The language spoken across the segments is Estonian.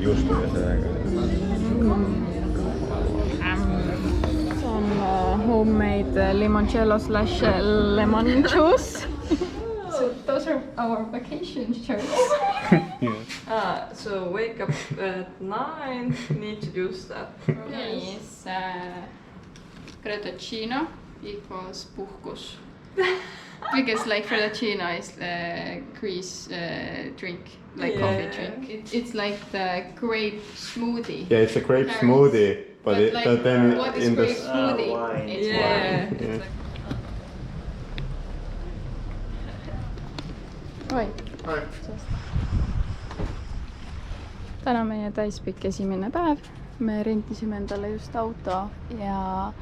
juustuga sellega. See on homemade limoncello / lemon juice. So those are our vacation shirts. So wake up at 9, need to do stuff. Yes, Fredocino equals puhkus. Because like Fredocino is Greece drink, like coffee drink. It's like the grape smoothie. Yeah, it's a grape smoothie, but then what is in grape the smoothie? Wine. It's Yeah. wine. Oi. täna on meie täispikk esimene päev. Me rentisime endale just auto ja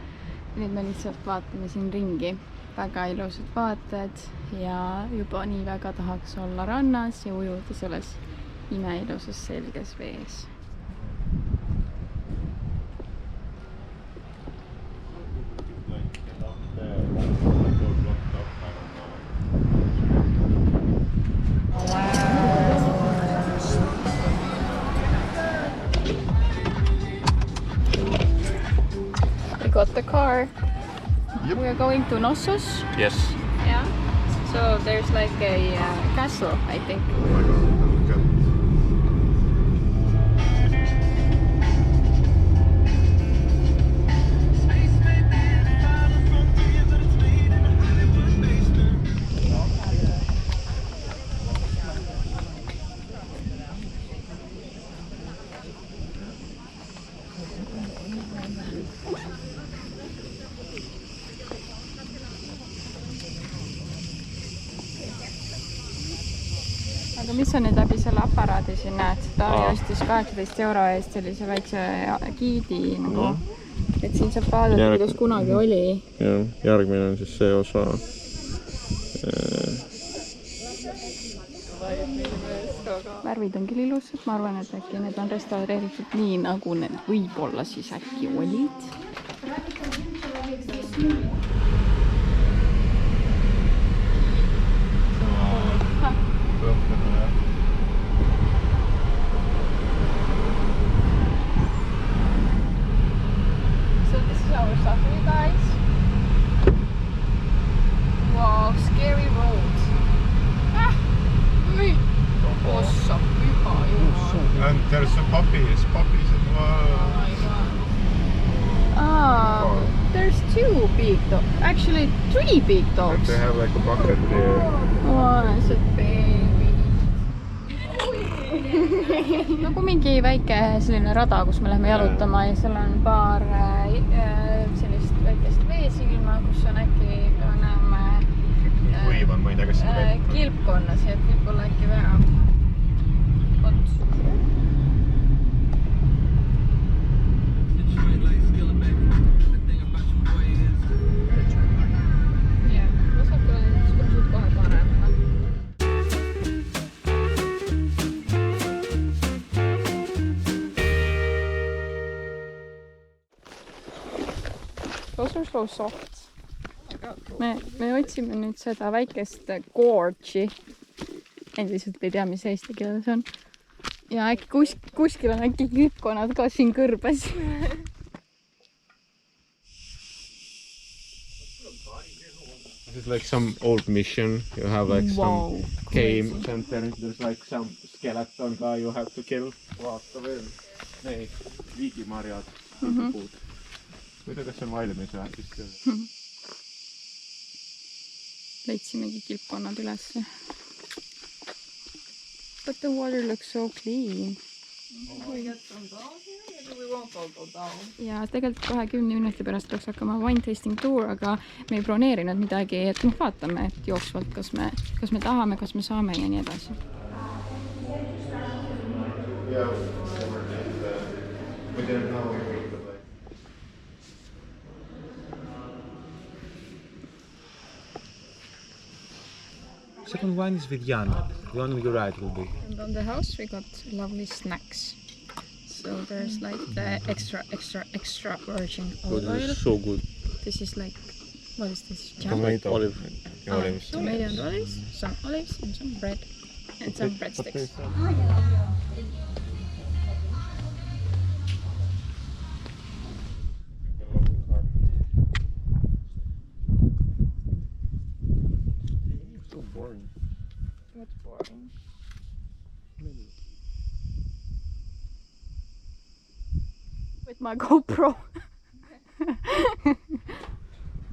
nüüd me lihtsalt vaatame siin ringi. Väga ilusad vaated ja juba nii väga tahaks olla rannas ja ujuda selles imeilusas selges vees. We got the car. Yep. We are going to Knossos. Yes. Yeah. So there's like a castle, I think. Aga mis sa nüüd läbi selle aparaadi siin näed? Taari ostis 18 euro eest sellise väikse giidi nagu. Et siin saab vaadata, kuidas kunagi oli. Ja, järgmine on siis see osa. Värvid on küll ilusad, ma arvan, et äkki need on restaureeritud nii, nagu need võib-olla siis äkki olid. So this is our safari, guys. Wow, scary road. Ossa, pyha jumal. And there's a puppies as well. There's 2 big dogs. Actually, 3 big dogs. They have like a bucket there. Oh, it's a baby. Nagu mingi väike selline rada, kus me lähme jalutama ja seal on paar sellist väikest veesilma, kus on äkki näeme Võiv on, ma ei tea, kas siin käib. kilpkonnas, et võib-olla äkki väga. Those are so soft. Me otsime nüüd seda väikest gorge'i. Endiselt ei tea, mis eesti keeles on. Ja äkki kuskil on äkki kilpkonnad ka siin kõrbes. This is like some old mission. You have like some game center. There's like some skeleton guy you have to kill. Vaata veel. Need viigimarjad. Ma ei tea, kas see on valmis või? Leidsimegi kilpkonnad ülesse. But the water looks so clean. We get some down here, maybe we won't all go down. Ja tegelikult 20 minuti pärast peaks hakkama wine tasting tour, aga me ei broneerinud midagi, et vaatame et jooksvalt, kas me tahame, kas me saame ja nii edasi. Second wine is with Jan. The one on your right will be. And on the house we got lovely snacks. So there's like the extra virgin olive oil. So good. This is like, what is this? Jam? Tomato. Olive. Tomato and olives, some olives and some bread and some breadsticks. What's boring? With my GoPro.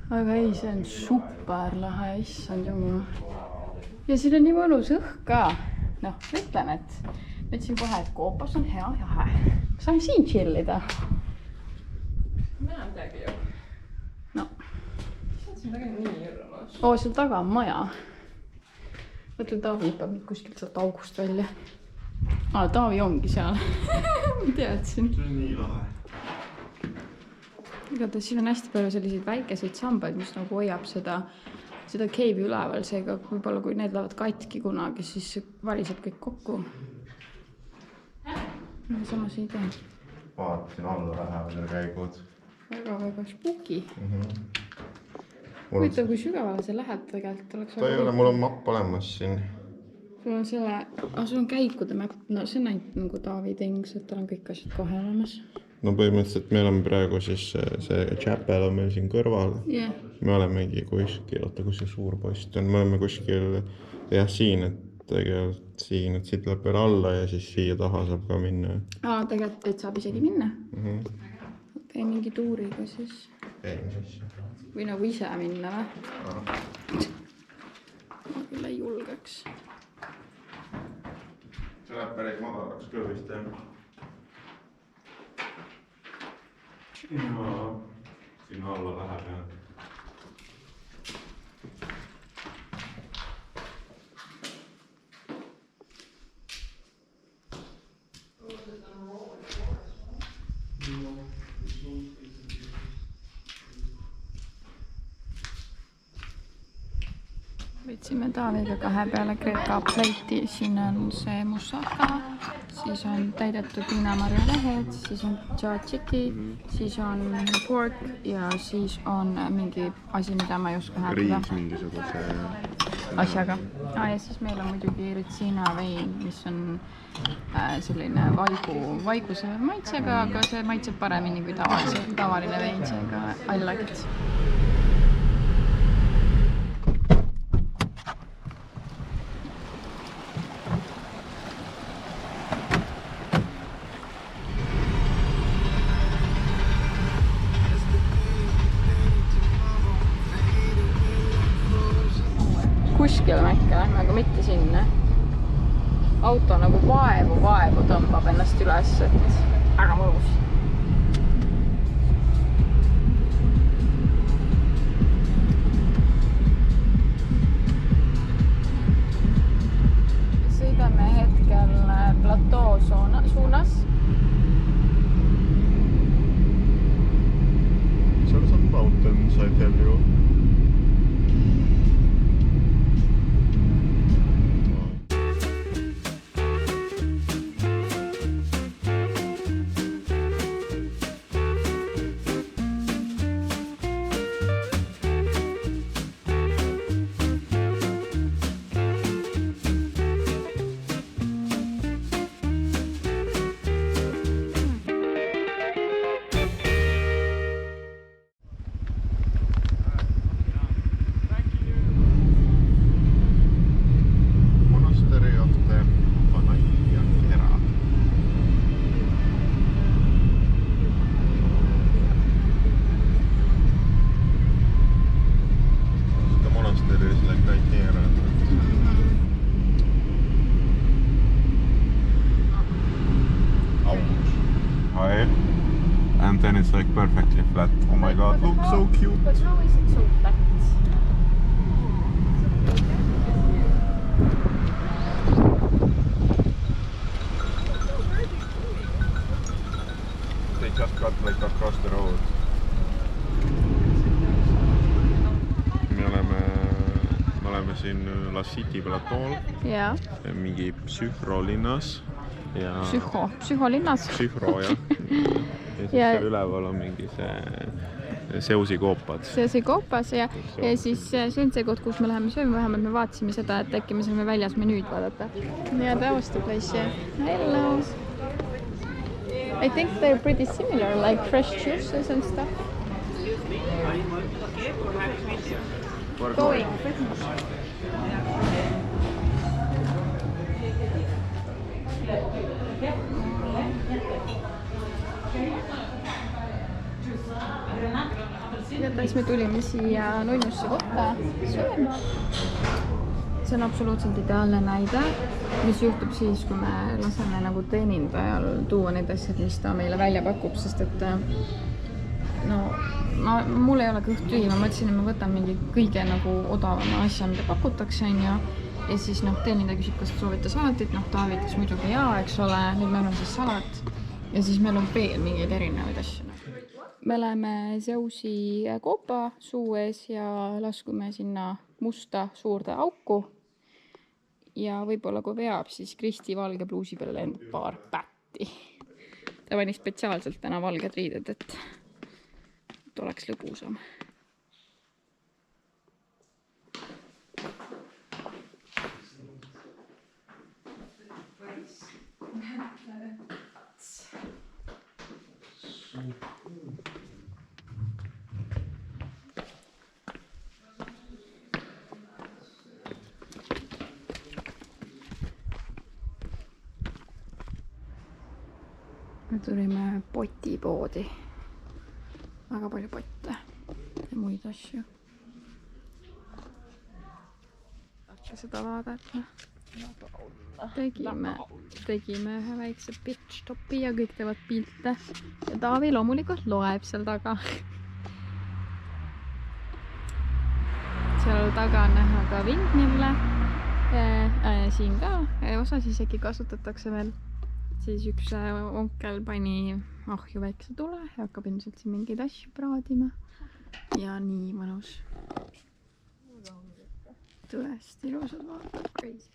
Aga ei, see on super lahe, issand jumal. Ja siin on nii mõnus õhk ka. Noh, ütlen, et mõtlesin kohe, et Koopos on hea jahe. Saan siin chillida. Näe midagi ju. No. Siin taga nii hirmus. Oo, seal taga on maja. Mõtlen, Taavi hüppab nüüd kuskilt sealt august välja. Taavi ongi seal. Ma teadsin. See on nii lahe. Igatahes siin on hästi palju selliseid väikeseid sambaid, mis nagu hoiab seda keivi üleval, seega võib-olla kui need lähevad katki kunagi, siis variseb kõik kokku. Samas ei tea. Vaatasin alla lähevad käigud. Väga spooky. Huvitav, kui sügavale see läheb tegelikult oleks Ta ei ole, mul on mapp olemas siin. Sul on sul on käikude mäpp, no see on ainult nagu Taavi tings, et tal on kõik asjad kohe olemas. No põhimõtteliselt me oleme praegu siis see chapel on meil siin kõrval. Yeah. Me olemegi kuskil, kus see suur post on, me oleme kuskil siin, et tegelikult siin, et siit läheb veel alla ja siis siia taha saab ka minna. Tegelikult, et saab isegi minna? Okei, mingi tuuriga siis. Või nagu ise minna või? Ma küll ei julgeks. See läheb päris madalaks küll vist jah. Sinna alla läheb jah. Võtsime Taaviga 2 peale Kreeka pleiti, siin on see moussaka, siis on täidetud viinamarja lehed, siis on tšatšiki, siis on pork ja siis on mingi asi, mida ma ei oska hääldada. Riis mingisuguse asjaga. Ja siis meil on muidugi ritsina vein, mis on selline vaiguse maitsega, aga see maitseb paremini kui tavaline vein, seega I like it. Kuskil mäkke lähme, aga mitte sinna. Auto nagu vaevu tõmbab ennast üles, et väga mõnus. Sõidame hetkel platoo suunas. Seal on some mountains, I tell you. And then it's like perfectly flat. Oh my god, look so cute. But how is it so flat? They just got like across the road. Me oleme siin La City platool. Jaa. Mingi psührolinnas. Ja... Psühholinnas. Psühro, jah. Ja siis seal üleval on mingi see seusikoopad. Seusikoopas ja siis see on see koht, kus me läheme sööma, vähemalt me vaatasime seda, et äkki me saame väljas menüüd vaadata. Ja that was the place, yeah. Hello! I think they're pretty similar, like fresh juices and stuff. Going. siis me tulime siia nunnusse kotta sööma. See on absoluutselt ideaalne näide, mis juhtub siis, kui me laseme nagu teenindajal tuua neid asjad, mis ta meile välja pakub, sest et no mul ei ole kõht tühi, ma mõtlesin, et ma võtan mingi kõige nagu odavama asja, mida pakutakse, on ju. Ja siis teenindaja küsib, kas soovite salatit, Taavi ütles muidugi jaa, eks ole, nüüd meil on siis salat ja siis meil on veel mingeid erinevaid asju. Me oleme Zeusi koopa suu ees ja laskume sinna musta suurde auku. Ja võib-olla kui veab, siis Kristi valge pluusi peale lendab paar pätti. Ta pani spetsiaalselt täna valged riided, et oleks lõbusam. Me tulime potipoodi. Väga palju potte ja muid asju. Tahke seda vaadata. Tegime ühe väikse pitch topi ja kõik teevad pilte. Ja Taavi loomulikult loeb seal taga. Seal taga on näha ka vindmille. Siin ka. Osas isegi kasutatakse veel. Siis üks onkel pani ahju väikse tule ja hakkab ilmselt siin mingeid asju praadima. Ja nii mõnus. Tõesti ilusad vaatab crazy.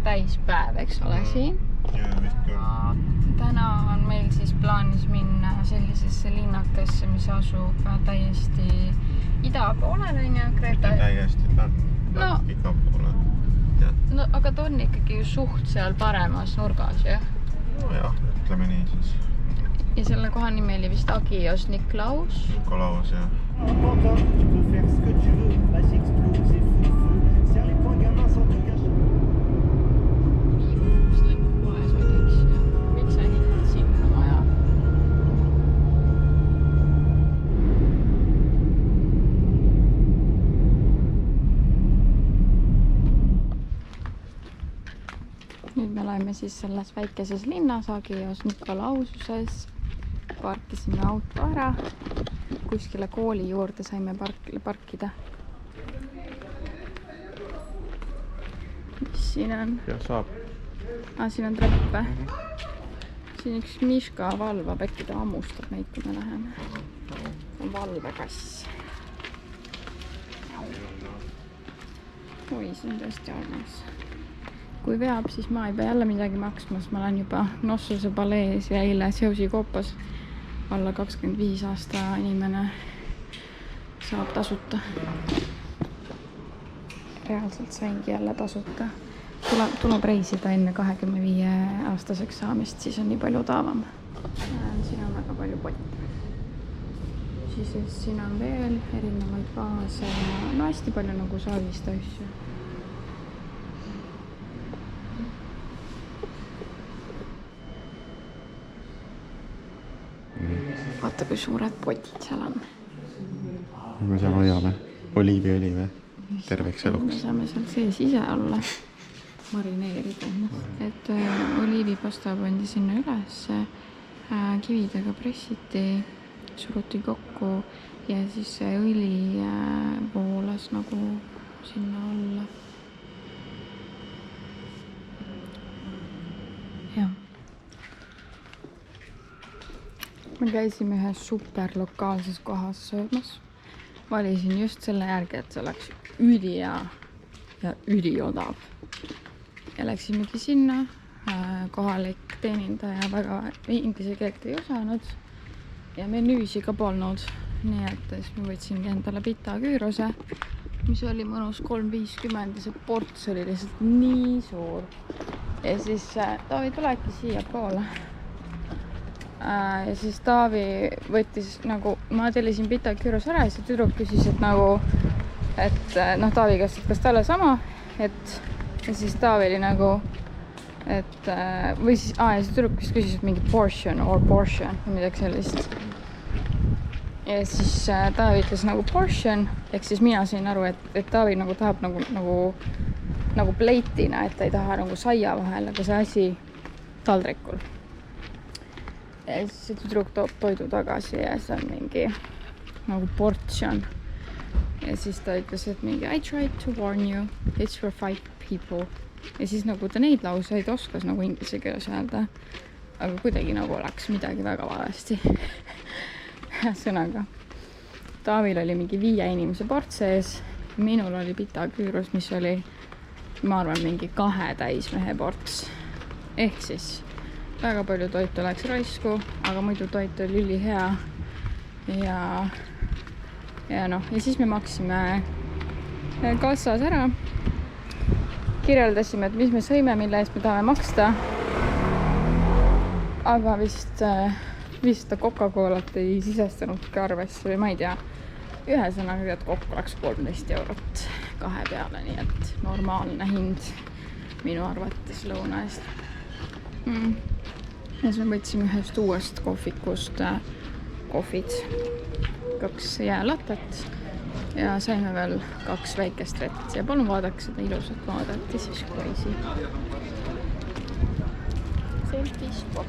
Täispäev, eks ole siin. Täna on meil siis plaanis minna sellisesse linnakesse, mis asub täiesti ida poolel, on ju, Greta? Täiesti ika poole. No, aga ta on ikkagi ju suht seal paremas nurgas, ju? Nojah, ütleme nii siis. Ja selle koha nimi oli vist Agios Nikolaos. Nikolaos, jah. Nüüd me oleme siis selles väikeses linnas Agios Nikolaususes. Parkisime auto ära. Kuskile kooli juurde saime parkida. Mis siin on? Ja saab. Siin on treppe. Siin üks Miška valvab, äkki ta ammustab meid, kui me läheme. See on valvekass. Oi, see on tõesti armas. Kui veab, siis ma ei pea jälle midagi maksma, sest ma olen juba Nossuse palees ja eile Zeusi koopas alla 25 aasta inimene saab tasuta. Reaalselt saingi jälle tasuta. Tuleb reisida enne 25 aastaseks saamist, siis on nii palju odavam. Siin on väga palju potte. Siis siin on veel erinevaid vaase ja no hästi palju nagu saavist asju. Vaata, kui suured potid seal on. Me seal hoiame oliiviõli või? Terveks eluks. Me saame seal sees ise olla marineerida. Et oliivipasta pandi sinna üles, kividega pressiti, suruti kokku ja siis see õli voolas nagu sinna alla. Jah. Me käisime ühes super lokaalses kohas söömas. Valisin just selle järgi, et see oleks ülihea ja üliodav. Ja läksimegi sinna, kohalik teenindaja väga inglise keelt ei osanud ja menüüsi ka polnud, nii et siis ma võtsingi endale pita gyros, mis oli mõnus 3,50 ja see ports oli lihtsalt nii suur. Ja siis Taavi tulebki siia poole. Ja siis Taavi võttis nagu, ma tellisin pita gyros ära ja see tüdruk küsis, et nagu, et noh, Taavi kas talle sama, et ja siis Taavi oli nagu, et või siis, ja see tüdruk küsis, et mingi portion või midagi sellist. Ja siis Taavi ütles nagu portion, ehk siis mina sain aru, et Taavi nagu tahab nagu pleitina, et ta ei taha nagu saia vahel, aga see asi taldrikul. Ja siis see tüdruk toob toidu tagasi ja see on mingi nagu portion. Ja siis ta ütles, et mingi I tried to warn you, it's for 5 people. Ja siis nagu ta neid lauseid oskas nagu inglise keeles öelda, aga kuidagi nagu oleks midagi väga valesti. Sõnaga. Taavil oli mingi 5 inimese ports sees, minul oli pita gyros, mis oli, ma arvan, mingi 2 täismehe ports. Ehk siis väga palju toitu läks raisku, aga muidu toit oli ülihea. Ja noh, ja siis me maksime kassas ära. Kirjeldasime, et mis me sõime, mille eest me tahame maksta. Aga vist ta Coca-Colat ei sisestanudki arvesse või ma ei tea. Ühesõnaga, et kokku oleks 13 eurot 2 peale, nii et normaalne hind minu arvates lõuna eest. Ja siis me võtsime ühest uuest kohvikust kohvid, 2 jäälatet ja saime veel 2 väikest vett ja palun vaadake seda ilusat vaadet, this is crazy. Selfie spot.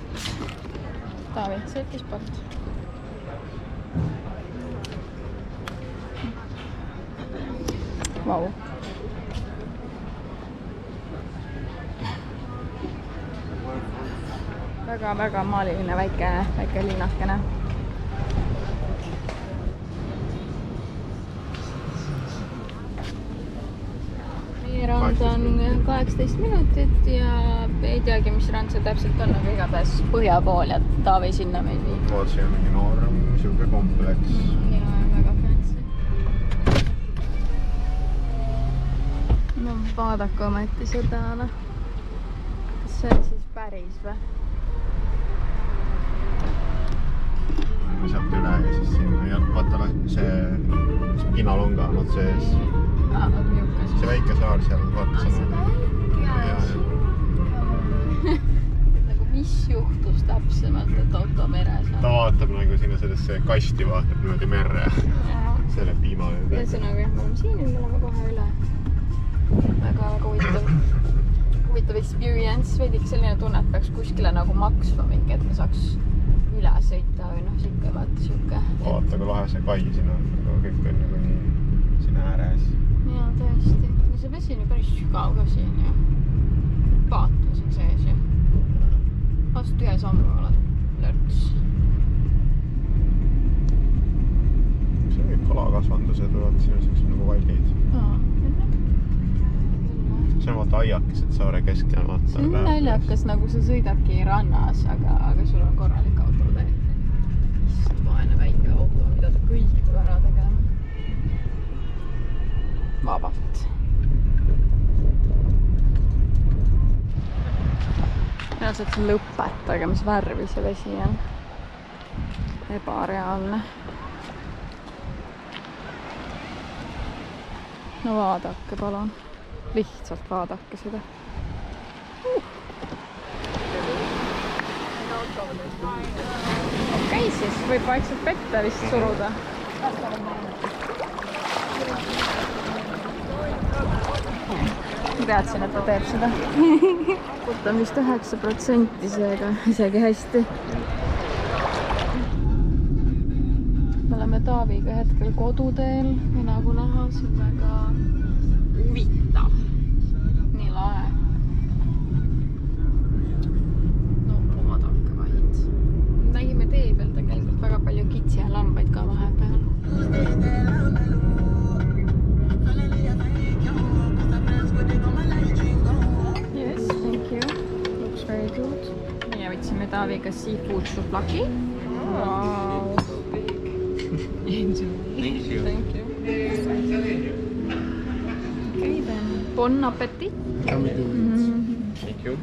Taavi, selfie spot. Vau. Väga maaliline väike linnakene. Rand on 18 minutit ja ei teagi, mis rand see täpselt on, aga igatahes põhja pool ja Taavi sinna meil viib. Vaat see on mingi noorem siuke kompleks. Ja väga fancy. No vaadake ometi seda, noh. Kas see on siis päris või? Sealt üle ja siis siin ja vaata see Spinalonga on otse ees. See väike saar seal, vaata seda väike. Nagu mis juhtus täpsemalt, et auto meres on? Ta vaatab nagu sinna sellesse kasti, vaatab niimoodi merre selle piima. Ühesõnaga, me oleme siin ja me oleme kohe üle. Väga huvitav experience. Veidike selline tunne, et peaks kuskile nagu maksma mingi, et me saaks üle sõita või noh, siuke vaata siuke. Vaata, kui lahe see kai siin on, aga kõik on nagu nii siin ääres. Jaa, tõesti. See vesi on ju päris sügav ka siin ju. Paat on siin sees ju. Astu ühe sammu oled lörts. See on kõik kalakasvandused, vaata siin on siuksed nagu vallid. See on vaata aiakesed saare keskel. See on naljakas, nagu sa sõidabki rannas, aga sul on korralik autotee. Vaene väike auto, mida ta kõik peab ära tegema. Vabalt. Reaalselt lõpetage, mis värvi see vesi on. Ebareaalne. No vaadake, palun. Lihtsalt vaadake seda. Okei, siis võib vaikselt vette vist suruda. Teadsin, et ta teeb seda. Võtan vist 9% seega isegi hästi. Me oleme Taaviga hetkel koduteel ja nagu näha, see on väga huvitav. Nii lahe. No vaadake vaid. Nägime tee peal tegelikult väga palju kitsi ja lambaid ka vahepeal. Yes, thank you. Looks Taaviga seafood souvlaki. Wow. Thank you. Okay then. Bon appetit. Thank you.